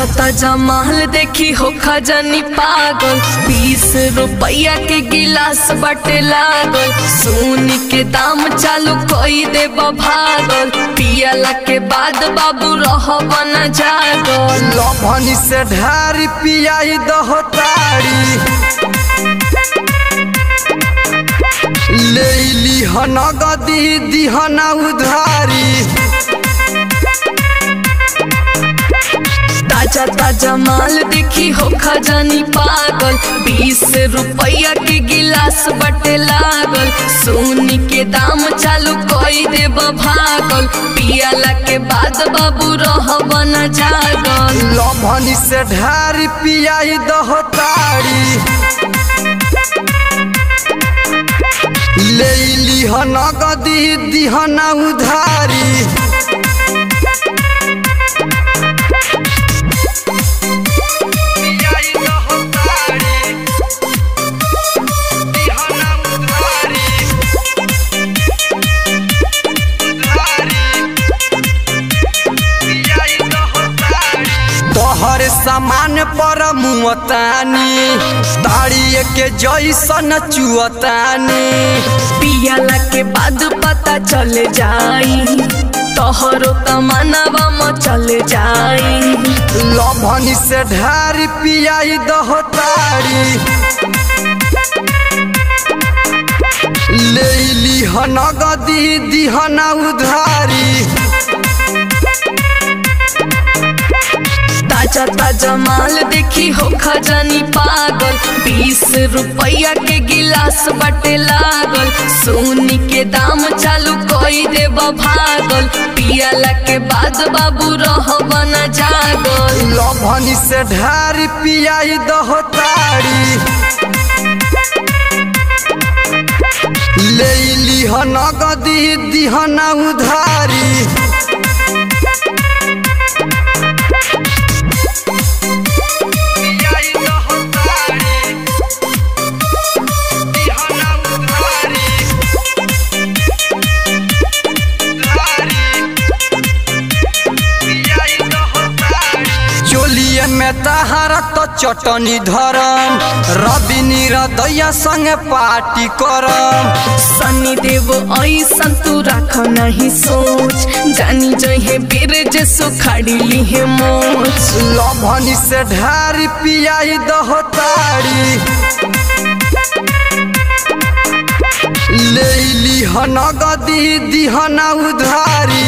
ताजा माल देखी हो खजानी पागल, 20 रुपया के गिलास बटे लागल, सोनी के दाम चालू कोई दे भागल, पियला के बाद बाबू रहबा न जागल। लभनी से ढारी पियाई दहो तारी, ले ली नगदी दिहना उधारी। ताजा ताजा माल देखी हो खजानी पागल, 20 रुपया के गिलास बटे लागल, सोनी के दाम चालू कोई दे भागल, पियला के बाद बाबू रहबा न जागल। लभनी से ढारी पियाई दहो तारी, ले ली नगदी दिहना उधारी। तोहर सामान पर मुँहतानी, ताड़ी के जैसन चुअतानी, पियला के बाद पता चल जाई, तोहरो तमन्नावा में चल जाई। लभनी से ढारी पियाई दहो तारी, ले ली नगदी दिहना उधारी। ताजा ताजा माल देखी हो खजानी पागल, 20 रुपया के गिलास बटे लागल, सोनी के दाम चालू कोई दे भागल, पियला के बाद बाबू रहबा न जागल। लभनी से ढारी पियाई दहो तारी, ले ली नगदी दिहना उधारी। चोलिए में तहारा तो चटनी धरम, रवि निरदैया संगे पार्टी करम। सनी देव ऐसन तू राख नहीं सोच, जानी जहे बेर जे सुखाड़ी ली मोच। लभनी से ढारी पियाई दहो तारी, ले ली नगदी दिहना उधारी।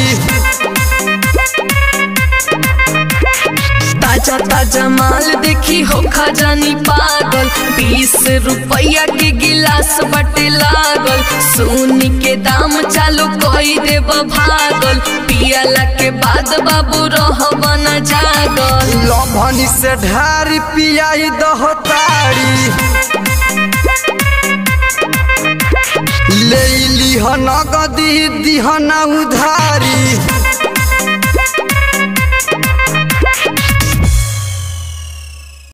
ताजा ताजा माल देखी हो खजानी पागल, 20 रुपया के गिलास बटे लागल, सोनी के दाम चालू कोई दे भागल, पियला के बाद बाबू रहबा न जागल। लभनी से ढारी पियाई दहो तारी, ले ली नगदी दिहना उधारी।